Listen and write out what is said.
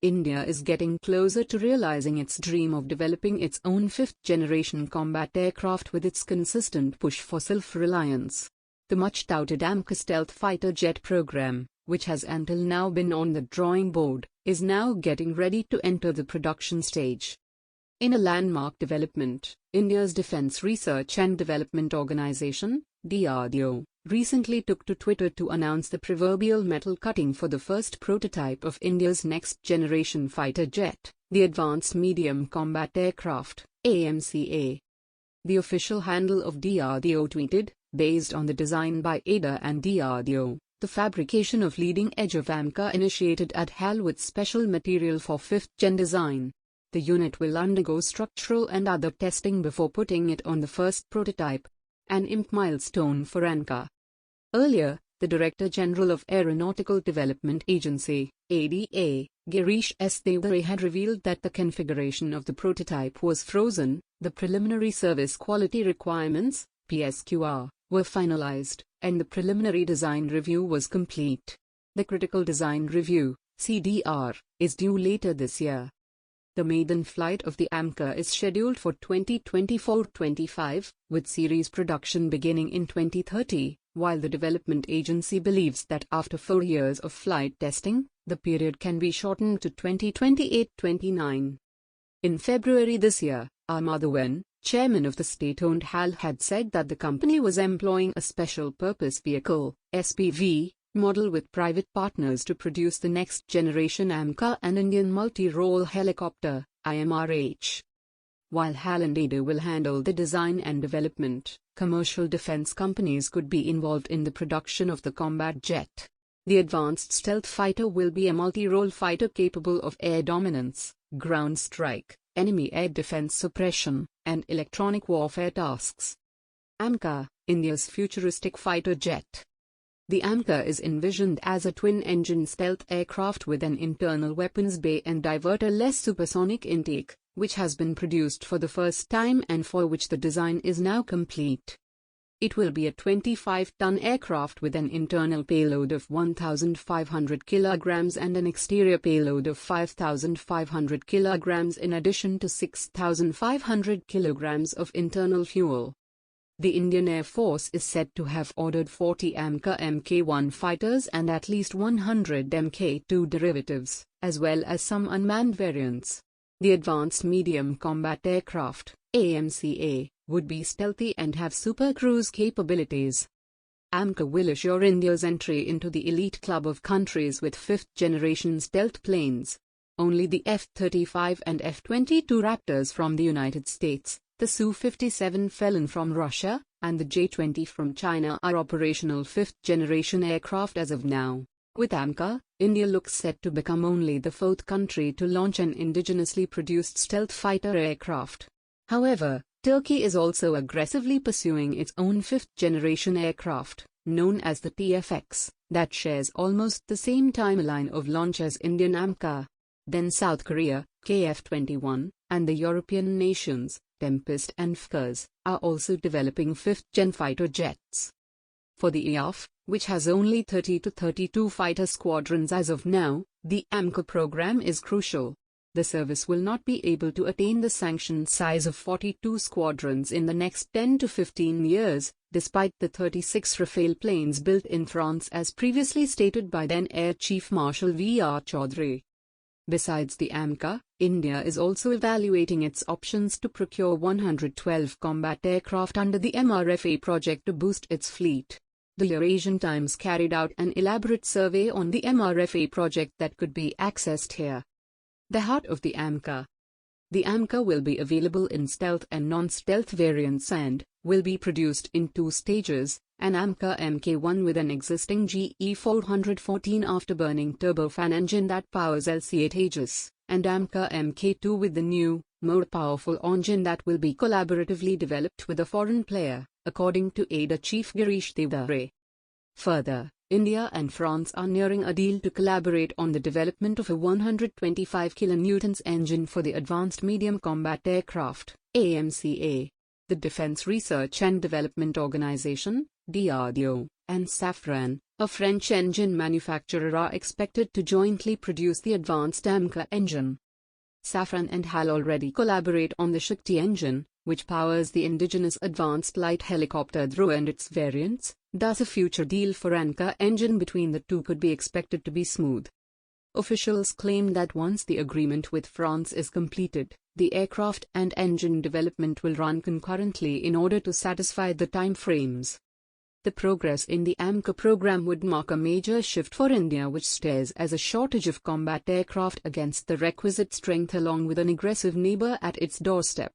India is getting closer to realizing its dream of developing its own fifth-generation combat aircraft with its consistent push for self-reliance. The much-touted AMCA stealth fighter jet program, which has until now been on the drawing board, is now getting ready to enter the production stage. In a landmark development, India's Defence Research and Development Organisation, DRDO, recently took to Twitter to announce the proverbial metal cutting for the first prototype of India's next-generation fighter jet, the Advanced Medium Combat Aircraft, AMCA. The official handle of DRDO tweeted, based on the design by ADA and DRDO, the fabrication of leading edge of AMCA initiated at HAL with special material for 5th-gen design. The unit will undergo structural and other testing before putting it on the first prototype, an imp milestone for AMCA. Earlier, the Director General of Aeronautical Development Agency, ADA, Girish S. Devare had revealed that the configuration of the prototype was frozen, the preliminary service quality requirements, PSQR, were finalized, and the preliminary design review was complete. The Critical Design Review, CDR, is due later this year. The maiden flight of the AMCA is scheduled for 2024-25, with series production beginning in 2030, while the development agency believes that after 4 years of flight testing, the period can be shortened to 2028-29. In February this year, 5thgen, chairman of the state-owned HAL, had said that the company was employing a special purpose vehicle, SPV, model with private partners to produce the next-generation AMCA and Indian multi-role helicopter, IMRH. While HAL and ADA will handle the design and development, commercial defense companies could be involved in the production of the combat jet. The advanced stealth fighter will be a multi-role fighter capable of air dominance, ground strike, enemy air defense suppression, and electronic warfare tasks. AMCA, India's futuristic fighter jet. The AMCA is envisioned as a twin-engine stealth aircraft with an internal weapons bay and diverter-less supersonic intake, which has been produced for the first time and for which the design is now complete. It will be a 25-ton aircraft with an internal payload of 1,500 kilograms and an exterior payload of 5,500 kilograms in addition to 6,500 kilograms of internal fuel. The Indian Air Force is said to have ordered 40 AMCA Mk-1 fighters and at least 100 Mk-2 derivatives, as well as some unmanned variants. The Advanced Medium Combat Aircraft, AMCA, would be stealthy and have super cruise capabilities. AMCA will assure India's entry into the elite club of countries with fifth-generation stealth planes. Only the F-35 and F-22 Raptors from the United States, the Su-57 Felon from Russia, and the J-20 from China are operational fifth-generation aircraft as of now. With AMCA, India looks set to become only the fourth country to launch an indigenously produced stealth fighter aircraft. However, Turkey is also aggressively pursuing its own fifth-generation aircraft, known as the TFX, that shares almost the same timeline of launch as Indian AMCA. Then South Korea, KF-21, and the European nations, Tempest and FCAS, are also developing fifth-gen fighter jets. For the EAF, which has only 30 to 32 fighter squadrons as of now, the AMCA program is crucial. The service will not be able to attain the sanctioned size of 42 squadrons in the next 10 to 15 years, despite the 36 Rafale planes built in France as previously stated by then Air Chief Marshal V.R. Chaudhry. Besides the AMCA, India is also evaluating its options to procure 112 combat aircraft under the MRFA project to boost its fleet. The Eurasian Times carried out an elaborate survey on the MRFA project that could be accessed here. The heart of the AMCA. The AMCA will be available in stealth and non-stealth variants and will be produced in 2 stages, an AMCA Mk-1 with an existing GE414 afterburning turbofan engine that powers LC-8 Aegis, and AMCA Mk-2 with the new, more powerful engine that will be collaboratively developed with a foreign player, according to ADA Chief Girish Devare. Further, India and France are nearing a deal to collaborate on the development of a 125 kN engine for the Advanced Medium Combat Aircraft, AMCA. The Defence Research and Development Organisation, DRDO, and Safran, a French engine manufacturer, are expected to jointly produce the advanced AMCA engine. Safran and HAL already collaborate on the Shakti engine, which powers the indigenous advanced light helicopter DRDO and its variants, thus a future deal for AMCA engine between the two could be expected to be smooth. Officials claim that once the agreement with France is completed, the aircraft and engine development will run concurrently in order to satisfy the time frames. The progress in the AMCA program would mark a major shift for India, which stares as a shortage of combat aircraft against the requisite strength along with an aggressive neighbor at its doorstep.